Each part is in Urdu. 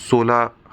16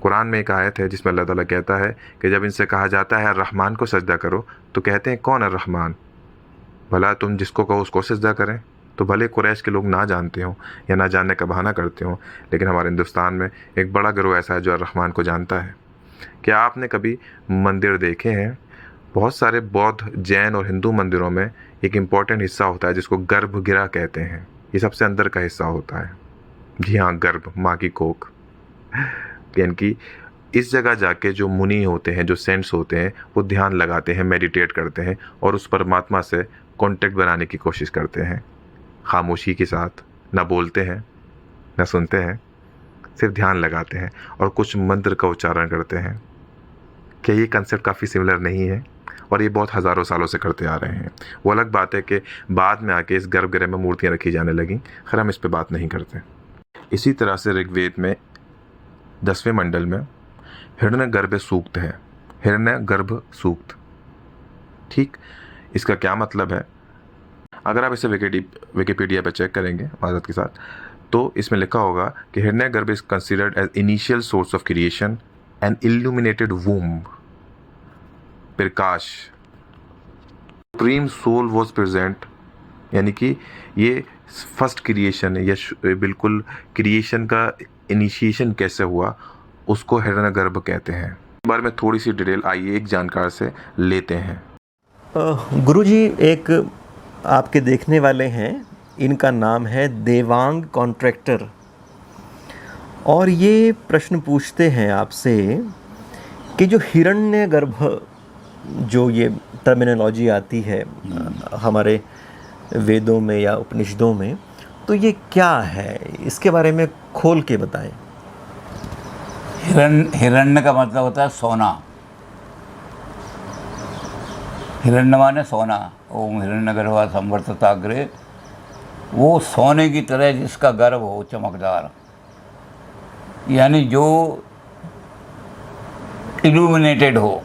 قرآن میں ایک آیت ہے جس میں اللہ تعالیٰ کہتا ہے کہ جب ان سے کہا جاتا ہے الرحمن کو سجدہ کرو تو کہتے ہیں کون الرحمن، بھلا تم جس کو کہو اس کو سجدہ کریں۔ تو بھلے قریش کے لوگ نہ جانتے ہوں یا نہ جاننے کا بہانہ کرتے ہوں، لیکن ہمارے ہندوستان میں ایک بڑا گروہ ایسا ہے جو الرحمن کو جانتا ہے۔ کیا آپ نے کبھی مندر دیکھے ہیں؟ بہت سارے بودھ، جین اور ہندو مندروں میں ایک امپورٹنٹ حصہ ہوتا ہے جس کو گربھ گرہ کہتے ہیں۔ یہ سب سے اندر کا حصہ ہوتا ہے، جی ہاں، گربھ، ماں کی کوکھ۔ یعنی کہ اس جگہ جا کے جو منی ہوتے ہیں، جو سینٹس ہوتے ہیں، وہ دھیان لگاتے ہیں، میڈیٹیٹ کرتے ہیں اور اس پرماتما سے کانٹیکٹ بنانے کی کوشش کرتے ہیں، خاموشی کے ساتھ، نہ بولتے ہیں نہ سنتے ہیں، صرف دھیان لگاتے ہیں اور کچھ منتر کا اچارن کرتے ہیں۔ کیا یہ کنسیپٹ کافی سملر نہیں ہے؟ اور یہ بہت ہزاروں سالوں سے کرتے آ رہے ہیں۔ وہ الگ بات ہے کہ بعد میں آ کے اس گربھ گرہ میں مورتیاں رکھی جانے لگیں، خیر ہم اس پہ بات نہیں کرتے۔ اسی طرح سے رگ وید میں 10ویں منڈل میں ہرنیہ گربھ سوکت ہے، ہرنیہ گربھ سوکت، ٹھیک؟ اس کا کیا مطلب ہے؟ اگر آپ اسے ویکیپیڈیا پہ چیک کریں گے معذرت کے ساتھ، تو اس میں لکھا ہوگا کہ ہرنیہ گربھ is considered as initial source of creation and illuminated womb، پرکاش، سپریم سول واز پریزنٹ، یعنی کہ یہ فرسٹ کریشن ہے، یا بالکل کریشن کا انیشیشن کیسے ہوا، اس کو ہرنیہ گربھ کہتے ہیں۔ اس بارے میں تھوڑی سی ڈیٹیل آئیے ایک جانکار سے لیتے ہیں۔ گرو جی، ایک آپ کے دیکھنے والے ہیں، ان کا نام ہے دیوانگ کانٹریکٹر، اور یہ پرشن پوچھتے ہیں آپ سے کہ جو ہرنیہ گربھ، جو یہ ٹرمینالوجی آتی ہے ہمارے ویدوں میں یا اپنشدوں میں، تو یہ کیا ہے؟ اس کے بارے میں کھول کے بتائیں۔ ہرنیہ کا مطلب ہوتا ہے سونا، ہرنیہ مانے سونا، اوم ہرنیہ گربھا سمورتتاگرے، وہ سونے کی طرح جس کا گربھ ہو چمکدار، یعنی جو illuminated ہو،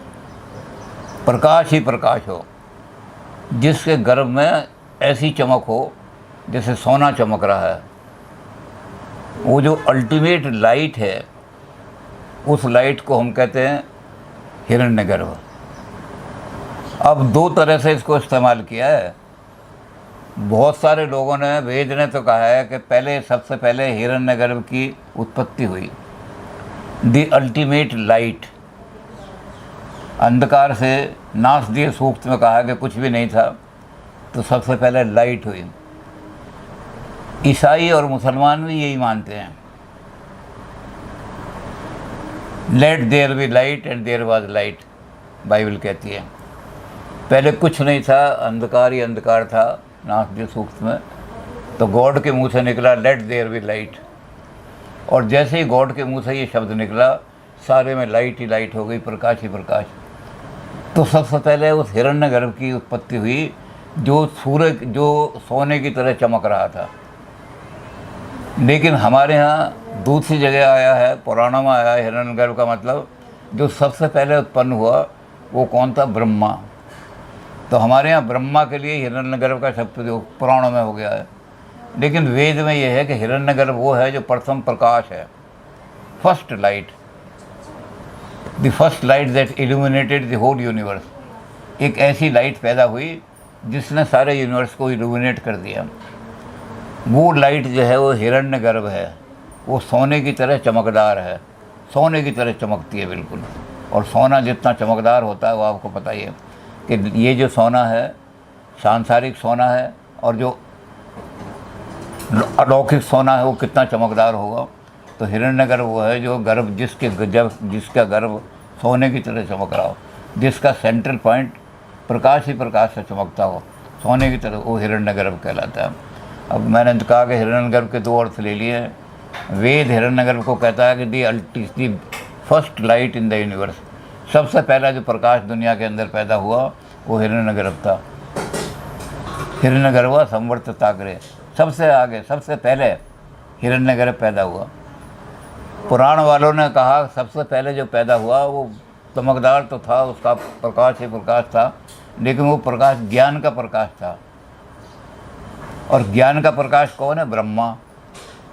پرکاش ہی پرکاش ہو، جس کے گربھ میں ایسی چمک ہو جیسے سونا چمک رہا ہے۔ وہ جو الٹیمیٹ لائٹ ہے، اس لائٹ کو ہم کہتے ہیں ہرنیہ گربھ۔ اب دو طرح سے اس کو استعمال کیا ہے۔ بہت سارے لوگوں نے، وید نے تو کہا ہے کہ سب سے پہلے ہرنیہ گربھ کی اتپتی ہوئی، دی الٹیمیٹ لائٹ۔ اندھکار سے ناش دیے سوکت میں کہا کہ کچھ بھی نہیں تھا، تو سب سے پہلے لائٹ ہوئی۔ عیسائی اور مسلمان بھی یہی مانتے ہیں، let there be light and there was light, Bible کہتی ہے۔ پہلے کچھ نہیں تھا، اندھکار ہی اندھکار تھا ناش دیے سوکت میں، تو گاڈ کے منہ سے نکلا لیٹ دیر بی لائٹ، اور جیسے ہی گاڈ کے منہ سے یہ شبد نکلا، سارے میں لائٹ ہی لائٹ ہو گئی، پرکاش ہی پرکاش۔ تو سب سے پہلے اس ہرنیہ گربھ کی اتپتی ہوئی جو سونے کی طرح چمک رہا تھا۔ لیکن ہمارے ہاں دوسری جگہ آیا ہے، پرانوں میں آیا ہے ہرنیہ گربھ کا مطلب جو سب سے پہلے اتپن ہوا وہ کون تھا؟ برہما۔ تو ہمارے ہاں برہما کے لیے ہرنیہ گربھ کا شبد جو پرانوں میں ہو گیا ہے، لیکن وید میں یہ ہے کہ ہرنیہ گربھ وہ ہے جو پرتھم پرکاش ہے، first light, the first light that illuminated the whole universe. ایک ایسی لائٹ پیدا ہوئی جس نے سارے یونیورس کو illuminate کر دیا۔ وہ لائٹ جو ہے وہ ہرنیہ گربھ ہے، وہ سونے کی طرح چمکدار ہے، سونے کی طرح چمکتی ہے بالکل۔ اور سونا جتنا چمکدار ہوتا ہے وہ آپ کو پتہ ہی ہے کہ یہ جو سونا ہے سانسارک سونا ہے، اور جو الوکک سونا ہے وہ کتنا چمکدار ہوگا۔ تو ہرنیہ گربھ وہ ہے جو گربھ جس کا گربھ سونے کی طرح چمک رہا ہو، جس کا سینٹرل پوائنٹ پرکاش ہی پرکاش سے چمکتا ہو سونے کی طرح، وہ ہرنیہ گربھ کہلاتا ہے۔ اب میں نے کہا کہ ہرنیہ گربھ کے دو ارتھ لے لیے ہیں۔ وید ہرنیہ گربھ کو کہتا ہے کہ the first light in the universe, سب سے پہلا جو پرکاش دنیا کے اندر پیدا ہوا وہ ہرنیہ گربھ تھا۔ ہرنیہ گربھا سمورتتاگرے، سب سے آگے، سب سے پہلے ہرنیہ گربھ پیدا ہوا۔ پران والوں نے کہا سب سے پہلے جو پیدا ہوا وہ چمکدار تو تھا، اس کا پرکاش ہی پرکاش تھا، لیکن وہ پرکاش گیان کا پرکاش تھا۔ اور گیان کا پرکاش کون ہے؟ برہما۔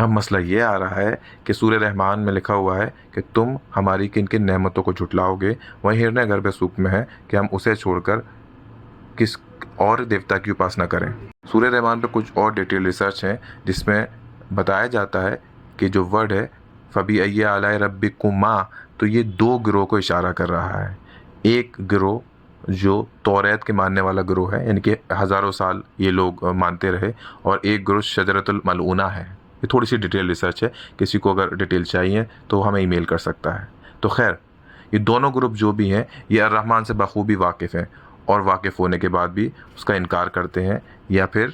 اب مسئلہ یہ آ رہا ہے کہ سورہ رحمان میں لکھا ہوا ہے کہ تم ہماری کن کن نعمتوں کو جھٹلاؤ گے، وہیں ہرنیہ سوکت میں ہے کہ ہم اسے چھوڑ کر کس اور دیوتا کی اپاسنا کریں۔ سورہ رحمان پہ کچھ اور ڈیٹیل ریسرچ ہیں جس میں بتایا جاتا ہے کہ جو ورڈ ہے فَبِأَيِّ آلَاءِ رَبِّكُمَا، تو یہ دو گروہ کو اشارہ کر رہا ہے۔ ایک گروہ جو توریت کے ماننے والا گروہ ہے، یعنی کہ ہزاروں سال یہ لوگ مانتے رہے، اور ایک گروہ شجرۃ الملعونہ ہے۔ یہ تھوڑی سی ڈیٹیل ریسرچ ہے، کسی کو اگر ڈیٹیل چاہیے تو ہمیں ای میل کر سکتا ہے۔ تو خیر، یہ دونوں گروپ جو بھی ہیں یہ الرحمن سے بخوبی واقف ہیں، اور واقف ہونے کے بعد بھی اس کا انکار کرتے ہیں یا پھر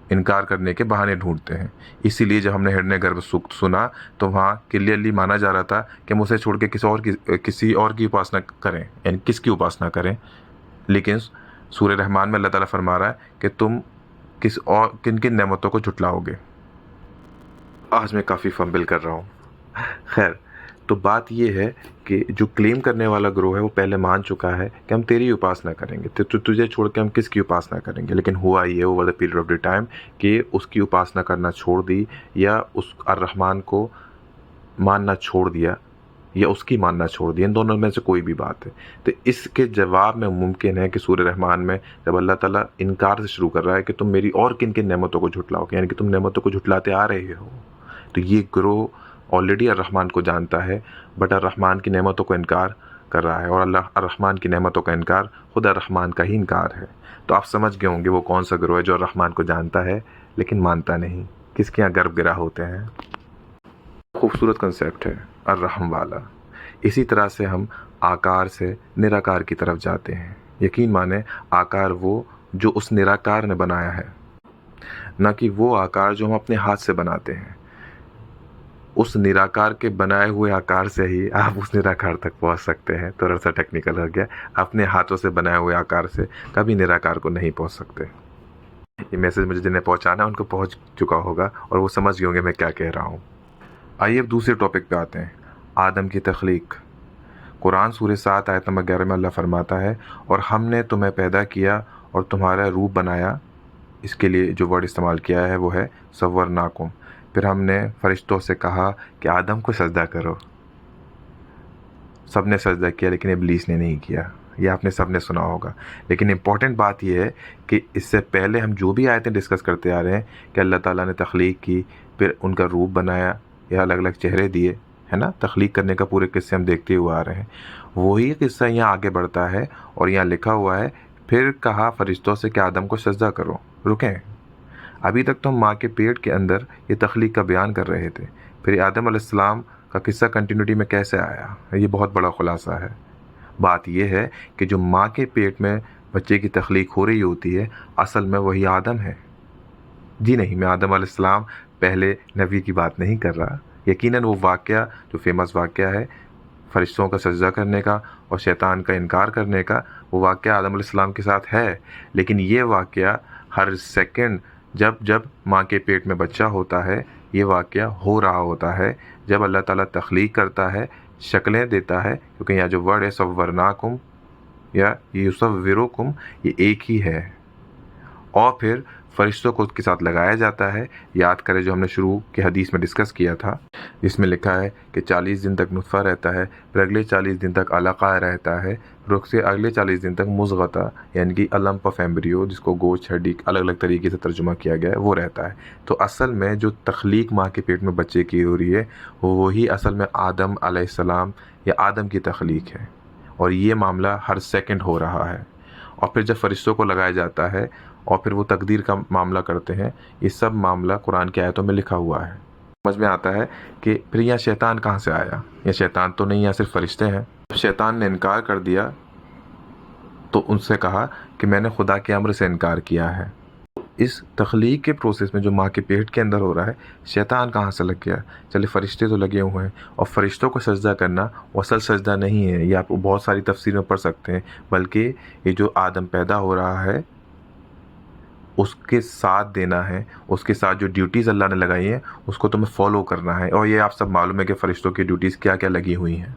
انکار کرنے کے بہانے ڈھونڈتے ہیں۔ اسی لیے جب ہم نے ہرنیہ سوکت سنا تو وہاں کلیئرلی مانا جا رہا تھا کہ ہم اسے چھوڑ کے کسی اور کی اپاسنا کریں، یعنی کس کی اپاسنا کریں۔ لیکن سورہ رحمان میں اللہ تعالیٰ فرما رہا ہے کہ تم کن کن نعمتوں کو جھٹلاؤ گے۔ آج میں کافی فمبل کر رہا ہوں۔ خیر، تو بات یہ ہے کہ جو کلیم کرنے والا گروہ ہے وہ پہلے مان چکا ہے کہ ہم تیری اپاسنا کریں گے، تو تجھے چھوڑ کے ہم کس کی اپاسنا کریں گے۔ لیکن ہوا یہ over the period of the time کہ اس کی اپاسنا کرنا چھوڑ دی، یا اس الرحمن کو ماننا چھوڑ دیا، یا اس کی ماننا چھوڑ دیا۔ ان دونوں میں سے کوئی بھی بات ہے۔ تو اس کے جواب میں ممکن ہے کہ سورہ رحمان میں جب اللہ تعالیٰ انکار سے شروع کر رہا ہے کہ تم میری اور کن کن نعمتوں کو جھٹلاؤ گے، یعنی کہ تم نعمتوں کو جھٹلاتے آ رہے ہو، تو یہ گروہ آلریڈی الرحمن کو جانتا ہے، بٹ الرحمن کی نعمتوں کو انکار کر رہا ہے، اور اللہ الرحمن کی نعمتوں کا انکار خود الرحمن کا ہی انکار ہے۔ تو آپ سمجھ گئے ہوں گے وہ کون سا گروہ ہے جو الرحمن کو جانتا ہے لیکن مانتا نہیں، کس کے یہاں گرب گرا ہوتے ہیں۔ خوبصورت کنسیپٹ ہے الرحم والا۔ اسی طرح سے ہم آکار سے نراکار کی طرف جاتے ہیں۔ یقین مانیں، آکار وہ جو اس نراکار نے بنایا ہے، نہ کہ وہ آکار جو ہم اپنے ہاتھ سے بناتے ہیں۔ اس نراکار کے بنائے ہوئے آکار سے ہی آپ اس نراکار تک پہنچ سکتے ہیں۔ تھوڑا سا ٹیکنیکل ہو گیا، اپنے ہاتھوں سے بنائے ہوئے آکار سے کبھی نراکار کو نہیں پہنچ سکتے۔ یہ میسج مجھے جنہیں پہنچانا ہے ان کو پہنچ چکا ہوگا اور وہ سمجھ گئے ہوں گے میں کیا کہہ رہا ہوں۔ آئیے اب دوسرے ٹاپک پہ آتے ہیں، آدم کی تخلیق۔ قرآن سورہ 7 آیت نمبر 11 میں اللہ فرماتا ہے، اور ہم نے تمہیں پیدا کیا اور تمہارا روپ بنایا۔ اس کے لیے جو ورڈ استعمال کیا ہے وہ ہے صورناکم۔ پھر ہم نے فرشتوں سے کہا کہ آدم کو سجدہ کرو۔ سب نے سجدہ کیا لیکن ابلیس نے نہیں کیا، یہ آپ نے سب نے سنا ہوگا۔ لیکن امپورٹنٹ بات یہ ہے کہ اس سے پہلے ہم جو بھی آیتیں ڈسکس کرتے آ رہے ہیں کہ اللہ تعالیٰ نے تخلیق کی، پھر ان کا روپ بنایا یا الگ الگ چہرے دیے، ہے نا، تخلیق کرنے کا پورے قصے ہم دیکھتے ہوئے آ رہے ہیں۔ وہی قصہ یہاں آگے بڑھتا ہے اور یہاں لکھا ہوا ہے پھر کہا فرشتوں سے کہ آدم کو سجدہ کرو۔ رکیں، ابھی تک تو ہم ماں کے پیٹ کے اندر یہ تخلیق کا بیان کر رہے تھے، پھر آدم علیہ السلام کا قصہ کنٹینیوٹی میں کیسے آیا؟ یہ بہت بڑا خلاصہ ہے۔ بات یہ ہے کہ جو ماں کے پیٹ میں بچے کی تخلیق ہو رہی ہوتی ہے اصل میں وہی آدم ہے۔ جی نہیں، میں آدم علیہ السلام پہلے نبی کی بات نہیں کر رہا۔ یقیناً وہ واقعہ جو فیمس واقعہ ہے فرشتوں کا سجدہ کرنے کا اور شیطان کا انکار کرنے کا، وہ واقعہ آدم علیہ السلام کے ساتھ ہے، لیکن یہ واقعہ ہر سیکنڈ جب ماں کے پیٹ میں بچہ ہوتا ہے یہ واقعہ ہو رہا ہوتا ہے۔ جب اللہ تعالیٰ تخلیق کرتا ہے، شکلیں دیتا ہے، کیونکہ یہاں جو ورڈ ہے صورناکم یا یصورکم، یہ ایک ہی ہے، اور پھر فرشتوں کو اس کے ساتھ لگایا جاتا ہے۔ یاد کرے جو ہم نے شروع کی حدیث میں ڈسکس کیا تھا، جس میں لکھا ہے کہ 40 دن تک نطفہ رہتا ہے، پھر اگلے 40 دن تک علقہ رہتا ہے، پھر اس سے اگلے 40 دن تک مضغہ یعنی کہ لمپ آف ایمبریو، جس کو گوشت ہڈی الگ الگ طریقے سے ترجمہ کیا گیا ہے، وہ رہتا ہے۔ تو اصل میں جو تخلیق ماں کے پیٹ میں بچے کی ہو رہی ہے وہی اصل میں آدم علیہ السلام یا آدم کی تخلیق ہے، اور یہ معاملہ ہر سیکنڈ ہو رہا ہے۔ اور پھر جب فرشتوں کو لگایا جاتا ہے اور پھر وہ تقدیر کا معاملہ کرتے ہیں، یہ سب معاملہ قرآن کی آیتوں میں لکھا ہوا ہے۔ سمجھ میں آتا ہے کہ پھر یہاں شیطان کہاں سے آیا؟ یہ شیطان تو نہیں، یہاں صرف فرشتے ہیں۔ شیطان نے انکار کر دیا تو ان سے کہا کہ میں نے خدا کے امر سے انکار کیا ہے۔ اس تخلیق کے پروسیس میں جو ماں کے پیٹ کے اندر ہو رہا ہے، شیطان کہاں سے لگ گیا؟ چلے فرشتے تو لگے ہوئے ہیں، اور فرشتوں کو سجدہ کرنا وہ اصل سجدہ نہیں ہے، یہ آپ بہت ساری تفسیر میں پڑھ سکتے ہیں، بلکہ یہ جو آدم پیدا ہو رہا ہے اس کے ساتھ دینا ہے، اس کے ساتھ جو ڈیوٹیز اللہ نے لگائی ہیں اس کو تمہیں فالو کرنا ہے، اور یہ آپ سب معلوم ہے کہ فرشتوں کی ڈیوٹیز کیا کیا لگی ہوئی ہیں۔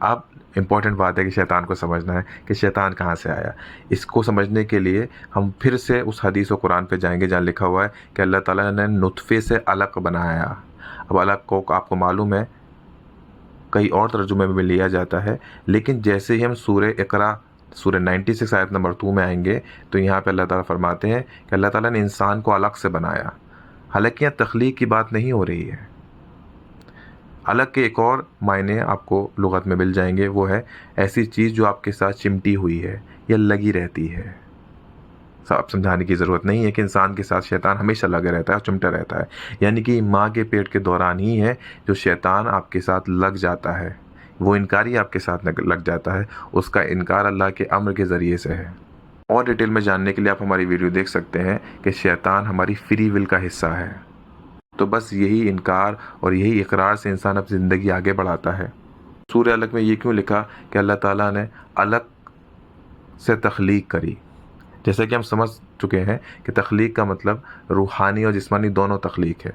اب امپورٹنٹ بات ہے کہ شیطان کو سمجھنا ہے کہ شیطان کہاں سے آیا. اس کو سمجھنے کے لیے ہم پھر سے اس حدیث و قرآن پہ جائیں گے جہاں لکھا ہوا ہے کہ اللہ تعالیٰ نے نطفے سے علق بنایا. اب علق کو آپ کو معلوم ہے کئی اور ترجمے میں بھی لیا جاتا ہے، لیکن جیسے ہی ہم سورہ اقرا سورہ 96 آیت نمبر 2 میں آئیں گے تو یہاں پہ اللہ تعالیٰ فرماتے ہیں کہ اللہ تعالیٰ نے انسان کو علق سے بنایا. حالانکہ یہاں تخلیق کی بات نہیں ہو رہی ہے. علق کے ایک اور معنی آپ کو لغت میں مل جائیں گے، وہ ہے ایسی چیز جو آپ کے ساتھ چمٹی ہوئی ہے یا لگی رہتی ہے. اب سمجھانے کی ضرورت نہیں ہے کہ انسان کے ساتھ شیطان ہمیشہ لگا رہتا ہے اور چمٹا رہتا ہے، یعنی کہ ماں کے پیٹ کے دوران ہی ہے جو شیطان آپ کے ساتھ لگ جاتا ہے، وہ انکاری آپ کے ساتھ لگ جاتا ہے. اس کا انکار اللہ کے امر کے ذریعے سے ہے. اور ڈیٹیل میں جاننے کے لیے آپ ہماری ویڈیو دیکھ سکتے ہیں کہ شیطان ہماری فری ول کا حصہ ہے. تو بس یہی انکار اور یہی اقرار سے انسان اب زندگی آگے بڑھاتا ہے. سورہ علق میں یہ کیوں لکھا کہ اللہ تعالیٰ نے علق سے تخلیق کری؟ جیسا کہ ہم سمجھ چکے ہیں کہ تخلیق کا مطلب روحانی اور جسمانی دونوں تخلیق ہے.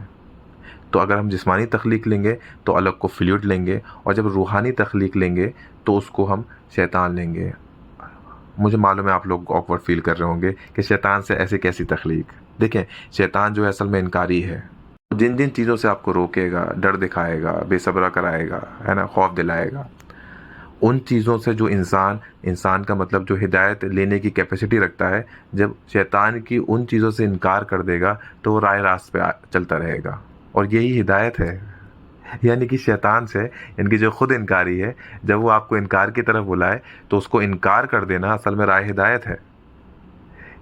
تو اگر ہم جسمانی تخلیق لیں گے تو علق کو فلوئڈ لیں گے، اور جب روحانی تخلیق لیں گے تو اس کو ہم شیطان لیں گے. مجھے معلوم ہے آپ لوگ آکورڈ فیل کر رہے ہوں گے کہ شیطان سے ایسی کیسی تخلیق. دیکھیں، شیطان جو ہے اصل میں انکاری ہے. جن جن چیزوں سے آپ کو روکے گا، ڈر دکھائے گا، بے صبرا کرائے گا، ہے نا، خوف دلائے گا، ان چیزوں سے جو انسان کا مطلب جو ہدایت لینے کی کیپیسٹی رکھتا ہے، جب شیطان کی ان چیزوں سے انکار کر دے گا تو وہ رائے راست پہ چلتا رہے گا. اور یہی ہدایت ہے. یعنی کہ شیطان سے، یعنی کہ جو خود انکاری ہے، جب وہ آپ کو انکار کی طرف بلائے تو اس کو انکار کر دینا اصل میں رائے ہدایت ہے.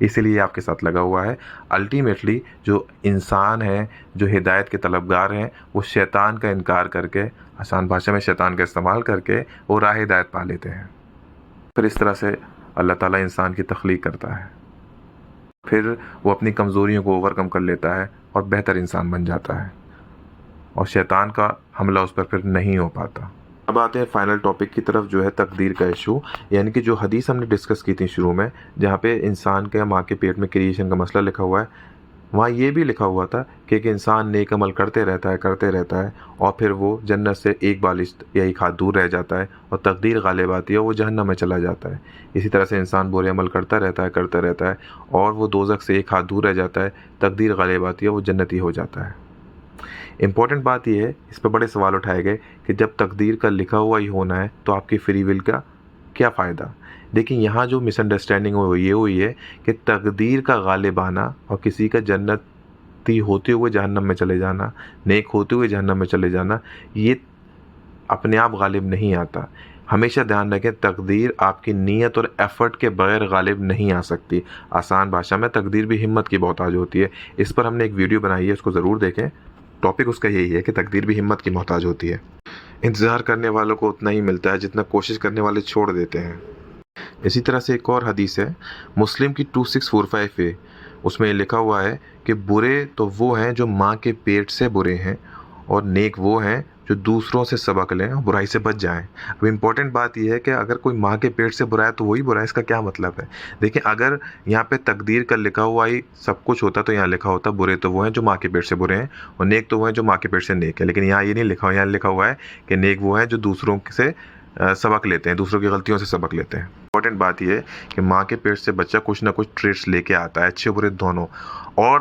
اسی لیے آپ کے ساتھ لگا ہوا ہے. الٹیمیٹلی جو انسان ہیں، جو ہدایت کے طلبگار ہیں، وہ شیطان کا انکار کر کے، آسان بھاشا میں شیطان کا استعمال کر کے وہ راہ ہدایت پا لیتے ہیں. پھر اس طرح سے اللہ تعالیٰ انسان کی تخلیق کرتا ہے. پھر وہ اپنی کمزوریوں کو اوور کم کر لیتا ہے اور بہتر انسان بن جاتا ہے، اور شیطان کا حملہ اس پر پھر نہیں ہو پاتا. اب آتے ہیں فائنل ٹاپک کی طرف، جو ہے تقدیر کا ایشو. یعنی کہ جو حدیث ہم نے ڈسکس کی تھی شروع میں، جہاں پہ انسان کے ماں کے پیٹ میں کریشن کا مسئلہ لکھا ہوا ہے، وہاں یہ بھی لکھا ہوا تھا کہ ایک انسان نیک عمل کرتے رہتا ہے اور پھر وہ جنت سے ایک بالش یا ایک ہاتھ دور رہ جاتا ہے اور تقدیر غالب آتی ہے، وہ جہنم میں چلا جاتا ہے. اسی طرح سے انسان برے عمل کرتا رہتا ہے اور وہ دوزخ سے ایک ہاتھ دور رہ جاتا ہے، تقدیر غالب آتی ہے، وہ جنتی ہو جاتا ہے. امپورٹنٹ بات یہ ہے، اس پہ بڑے سوال اٹھائے گئے کہ جب تقدیر کا لکھا ہوا ہی ہونا ہے تو آپ کی فری ول کا کیا فائدہ؟ لیکن یہاں جو مس انڈرسٹینڈنگ یہ ہوئی ہے کہ تقدیر کا غالب آنا اور کسی کا جنتی ہوتے ہوئے جہنم میں چلے جانا، نیک ہوتے ہوئے جہنم میں چلے جانا، یہ اپنے آپ غالب نہیں آتا. ہمیشہ دھیان رکھیں، تقدیر آپ کی نیت اور ایفرٹ کے بغیر غالب نہیں آ سکتی. آسان بھاشا میں تقدیر بھی ہمت کی محتاج ہوتی ہے. اس پر ہم نے ایک ویڈیو بنائی ہے، اس کو ضرور دیکھیں. ٹاپک اس کا یہی ہے کہ تقدیر بھی ہمت کی محتاج ہوتی ہے. انتظار کرنے والوں کو اتنا ہی ملتا ہے جتنا کوشش کرنے والے چھوڑ دیتے ہیں. اسی طرح سے ایک اور حدیث ہے مسلم کی 2645 اس میں یہ لکھا ہوا ہے کہ برے تو وہ ہیں جو ماں کے پیٹ سے برے ہیں، اور نیک وہ ہیں جو دوسروں سے سبق لیں اور برائی سے بچ جائیں. اب امپورٹنٹ بات یہ ہے کہ اگر کوئی ماں کے پیٹ سے برا ہے تو وہی برا ہے. اس کا کیا مطلب ہے؟ دیکھیں، اگر یہاں پہ تقدیر کا لکھا ہوا ہی سب کچھ ہوتا تو یہاں لکھا ہوتا برے تو وہ ہیں جو ماں کے پیٹ سے برے ہیں اور نیک تو وہ ہیں جو ماں کے پیٹ سے نیک ہے. لیکن یہاں یہ نہیں لکھا ہوا، یہاں لکھا ہوا ہے کہ نیک وہ ہیں جو دوسروں سے سبق لیتے ہیں، دوسروں کی غلطیوں سے سبق لیتے ہیں. امپورٹنٹ بات یہ ہے کہ ماں کے پیٹ سے بچہ کچھ نہ کچھ ٹریٹس لے کے آتا ہے، اچھے برے دونوں، اور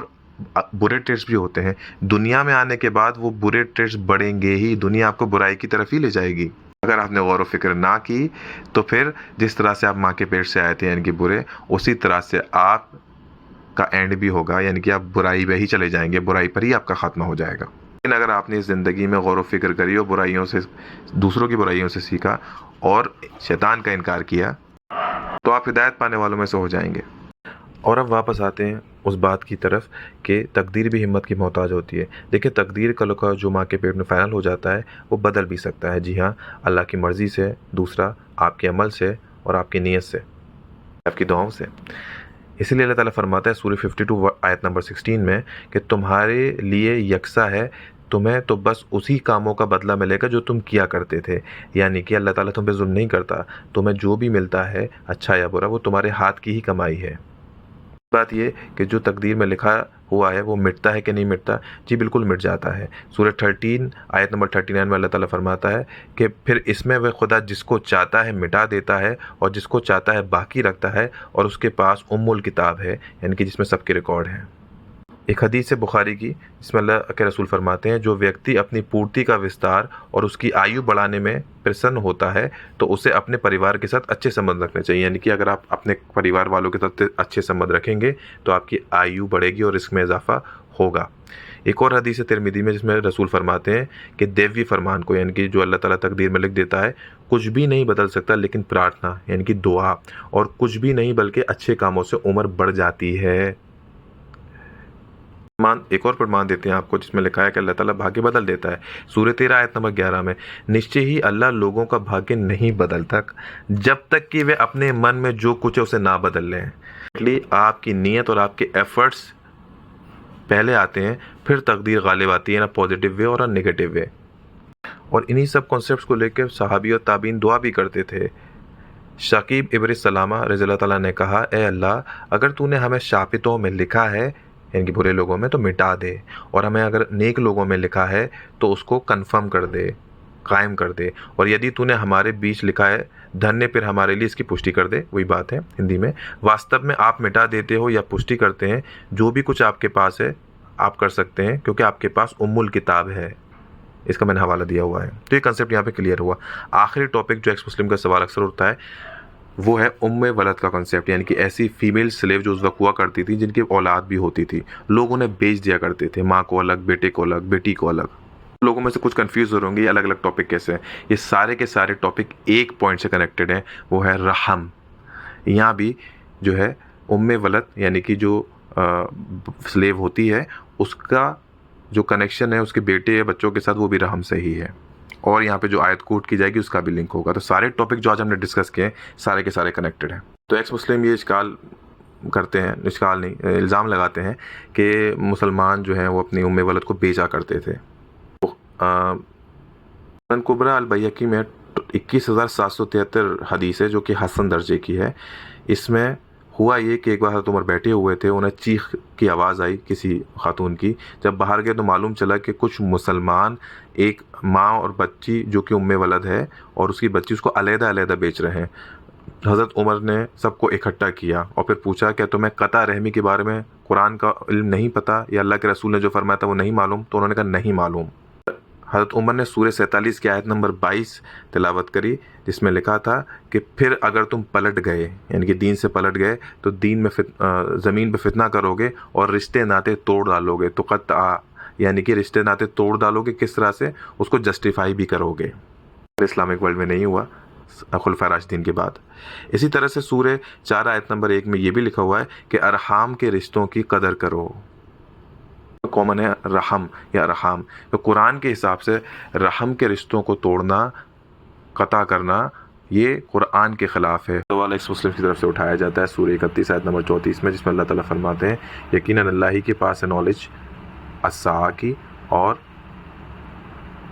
برے ٹریٹس بھی ہوتے ہیں. دنیا میں آنے کے بعد وہ برے ٹریٹس بڑھیں گے ہی، دنیا آپ کو برائی کی طرف ہی لے جائے گی. اگر آپ نے غور و فکر نہ کی تو پھر جس طرح سے آپ ماں کے پیٹ سے آئے تھے یعنی کہ برے، اسی طرح سے آپ کا اینڈ بھی ہوگا، یعنی کہ آپ برائی پہ ہی چلے جائیں گے، برائی پر ہی آپ کا خاتمہ ہو جائے گا. لیکن اگر آپ نے اس زندگی میں غور و فکر کری اور برائیوں سے، دوسروں کی برائیوں سے سیکھا اور شیطان کا انکار کیا تو آپ ہدایت پانے والوں میں سے ہو جائیں گے. اور اب واپس آتے ہیں اس بات کی طرف کہ تقدیر بھی ہمت کی محتاج ہوتی ہے. دیکھیں، تقدیر کا لکھا جو ماں کے پیٹ میں فائنل ہو جاتا ہے وہ بدل بھی سکتا ہے. جی ہاں، اللہ کی مرضی سے، دوسرا آپ کے عمل سے اور آپ کی نیت سے، آپ کی دعاؤں سے. اسی لیے اللہ تعالیٰ فرماتا ہے سورہ 52 آیت نمبر 16 میں کہ تمہارے لیے یکساں ہے، تمہیں تو بس اسی کاموں کا بدلہ ملے گا جو تم کیا کرتے تھے. یعنی کہ اللہ تعالیٰ تم پہ ظلم نہیں کرتا، تمہیں جو بھی ملتا ہے اچھا یا برا وہ تمہارے ہاتھ کی ہی کمائی ہے. بات یہ کہ جو تقدیر میں لکھا ہوا ہے وہ مٹتا ہے کہ نہیں مٹتا؟ جی بالکل مٹ جاتا ہے۔ سورہ 13 آیت نمبر 39 میں اللہ تعالیٰ فرماتا ہے کہ پھر اس میں وہ خدا جس کو چاہتا ہے مٹا دیتا ہے اور جس کو چاہتا ہے باقی رکھتا ہے، اور اس کے پاس الکتاب ہے، یعنی کہ جس میں سب کے ریکارڈ ہیں۔ ایک حدیث ہے بخاری کی جس میں اللہ کے رسول فرماتے ہیں جو ویکتی اپنی پورتی کا وستار اور اس کی آیو بڑھانے میں پرسن ہوتا ہے تو اسے اپنے پریوار کے ساتھ اچھے سمبند رکھنے چاہیے، یعنی کہ اگر آپ اپنے پریوار والوں کے ساتھ اچھے سمبند رکھیں گے تو آپ کی آیو بڑھے گی اور رزق میں اضافہ ہوگا۔ ایک اور حدیث ہے ترمذی میں جس میں رسول فرماتے ہیں کہ دیوی فرمان کو، یعنی کہ جو اللہ تعالیٰ تقدیر میں لکھ دیتا ہے، کچھ بھی نہیں بدل سکتا لیکن پرارتھنا یعنی کہ دعا، اور کچھ بھی نہیں بلکہ اچھے کاموں سے عمر بڑھ جاتی ہے۔ ایک اور پرمان دیتے ہیں آپ کو جس میں لکھا ہے کہ اللہ تعالیٰ بھاگیہ بدل دیتا ہے۔ سورہ 13 آیت نمبر 11 میں نشچے ہی اللہ لوگوں کا بھاگیہ نہیں بدلتا جب تک کہ وہ اپنے من میں جو کچھ ہے اسے نہ بدل لیں۔ آپ کی نیت اور آپ کے ایفرٹس پہلے آتے ہیں، پھر تقدیر غالب آتی ہے، نا پازیٹیو وے اور نا نگیٹیو وے۔ اور انہی سب کانسیپٹس کو لے کے صحابی اور تابعین دعا بھی کرتے تھے۔ شقیب ابن سلامہ رضی اللہ تعالیٰ نے کہا، اے اللہ اگر تو نے ہمیں شاپتوں میں لکھا ہے یعنی کہ برے لوگوں میں تو مٹا دے، اور ہمیں اگر نیک لوگوں میں لکھا ہے تو اس کو کنفرم کر دے، قائم کر دے، اور یدی تو نے ہمارے بیچ لکھا ہے دھن، پھر ہمارے لیے اس کی پشٹی کر دے۔ وہی بات ہے ہندی میں، واستو میں آپ مٹا دیتے ہو یا پشٹی کرتے ہیں، جو بھی کچھ آپ کے پاس ہے آپ کر سکتے ہیں کیونکہ آپ کے پاس الکتاب ہے۔ اس کا میں نے حوالہ دیا ہوا ہے۔ تو یہ کنسیپٹ یہاں پہ کلیئر ہوا۔ آخری ٹاپک جو ایکس مسلم کا سوال اکثر اٹھتا ہے وہ ہے ولد کا کنسیپٹ، یعنی کہ ایسی فیمیل سلیو جو اس وقت ہوا کرتی تھی جن کی اولاد بھی ہوتی تھی، لوگ انہیں بیچ دیا کرتے تھے، ماں کو الگ، بیٹے کو الگ، بیٹی کو الگ۔ لوگوں میں سے کچھ کنفیوز ہو رہے ہوں گے یہ الگ الگ ٹاپک کیسے ہیں۔ یہ سارے کے سارے ٹاپک ایک پوائنٹ سے کنیکٹڈ ہیں، وہ ہے رحم۔ یہاں بھی جو ہے ولد یعنی کہ جو سلیو ہوتی ہے اس کا جو کنیکشن ہے اس کے بیٹے یا بچوں کے ساتھ وہ بھی رحم سے ہی ہے، اور یہاں پہ جو آیت کوٹ کی جائے گی اس کا بھی لنک ہوگا۔ تو سارے ٹاپک جو آج ہم نے ڈسکس کیے ہیں سارے کے سارے کنیکٹڈ ہیں۔ تو ایکس مسلم یہ اشکال کرتے ہیں، اشکال نہیں الزام لگاتے ہیں کہ مسلمان جو ہیں وہ اپنی ولد کو بیچا کرتے تھے۔ کبریٰ البیہقی میں 21,773 حدیث ہے جو کہ حسن درجے کی ہے۔ اس میں ہوا یہ کہ ایک بار حضرت عمر بیٹھے ہوئے تھے، انہیں چیخ کی آواز آئی کسی خاتون کی۔ جب باہر گئے تو معلوم چلا کہ کچھ مسلمان ایک ماں اور بچی جو کہ ولد ہے اور اس کی بچی اس کو علیحدہ علیحدہ بیچ رہے ہیں۔ حضرت عمر نے سب کو اکٹھا کیا اور پھر پوچھا کہ تمہیں قطع رحمی کے بارے میں قرآن کا علم نہیں پتہ یا اللہ کے رسول نے جو فرمایا تھا وہ نہیں معلوم؟ تو انہوں نے کہا نہیں معلوم۔ حضرت عمر نے سورہ 47 کی آیت نمبر 22 تلاوت کری جس میں لکھا تھا کہ پھر اگر تم پلٹ گئے یعنی کہ دین سے پلٹ گئے تو دین میں زمین پہ فتنہ کرو گے اور رشتے ناطے توڑ ڈالو گے۔ تو قطع یعنی کہ رشتے ناطے توڑ ڈالو گے، کس طرح سے؟ اس کو جسٹیفائی بھی کرو گے۔ اسلامک ورلڈ میں نہیں ہوا خلفائے راشدین کے بعد۔ اسی طرح سے سورہ 4 آیت نمبر 1 میں یہ بھی لکھا ہوا ہے کہ ارحام کے رشتوں کی قدر کرو۔ کامن ہے رحم یا رحام، تو قرآن کے حساب سے رحم کے رشتوں کو توڑنا، قطع کرنا، یہ قرآن کے خلاف ہے۔ سوال ایکس مسلم کی طرف سے اٹھایا جاتا ہے سورہ 31 آیت نمبر 34 میں جس میں اللہ تعالیٰ فرماتے ہیں یقیناً اللہ ہی کے پاس ہے نالج الساعہ کی اور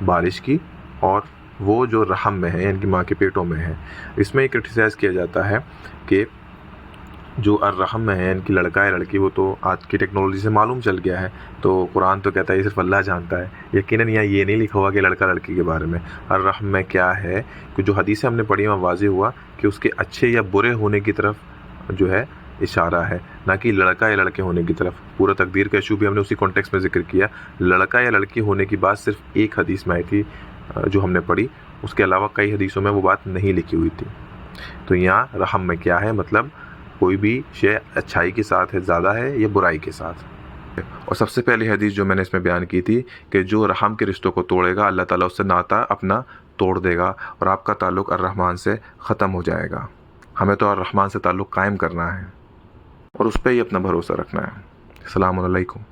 بارش کی اور وہ جو رحم میں ہے یعنی کہ ماں کے پیٹوں میں ہے۔ اس میں یہ کرٹیسائز کیا جاتا ہے کہ جو الرحم میں ہے یعنی کہ لڑکا ہے لڑکی، وہ تو آج کی ٹیکنالوجی سے معلوم چل گیا ہے، تو قرآن تو کہتا ہے یہ صرف اللہ جانتا ہے۔ یقیناً یہاں یہ نہیں لکھا ہوا کہ لڑکا لڑکی کے بارے میں۔ الرحم میں کیا ہے کہ جو حدیثیں ہم نے پڑھی ہیں واضح ہوا کہ اس کے اچھے یا برے ہونے کی طرف جو ہے اشارہ ہے، نہ کہ لڑکا یا لڑکے ہونے کی طرف۔ پورا تقدیر کا ایشو بھی ہم نے اسی کانٹیکس میں ذکر کیا۔ لڑکا یا لڑکی ہونے کی بات صرف ایک حدیث میں آئی تھی جو ہم نے پڑھی، اس کے علاوہ کئی حدیثوں میں وہ بات نہیں لکھی ہوئی تھی۔ تو یہاں رحم میں کیا ہے، مطلب کوئی بھی شے اچھائی کے ساتھ ہے زیادہ ہے یا برائی کے ساتھ۔ اور سب سے پہلی حدیث جو میں نے اس میں بیان کی تھی کہ جو رحم کے رشتوں کو توڑے گا اللہ تعالیٰ اس سے ناطہ اپنا توڑ دے گا اور آپ کا تعلق الرحمن سے ختم ہو جائے گا۔ ہمیں تو الرحمن سے تعلق قائم کرنا ہے اور اس پہ ہی اپنا بھروسہ رکھنا ہے۔ السلام علیکم۔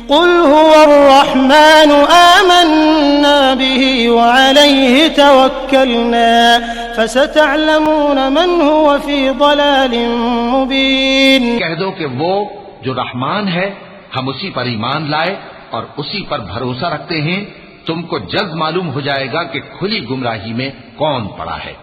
قل هو الرحمن آمنا به وعليه توكلنا فستعلمون من هو في ضلال مبين۔ کہہ دو کہ وہ جو رحمان ہے ہم اسی پر ایمان لائے اور اسی پر بھروسہ رکھتے ہیں، تم کو جلد معلوم ہو جائے گا کہ کھلی گمراہی میں کون پڑا ہے۔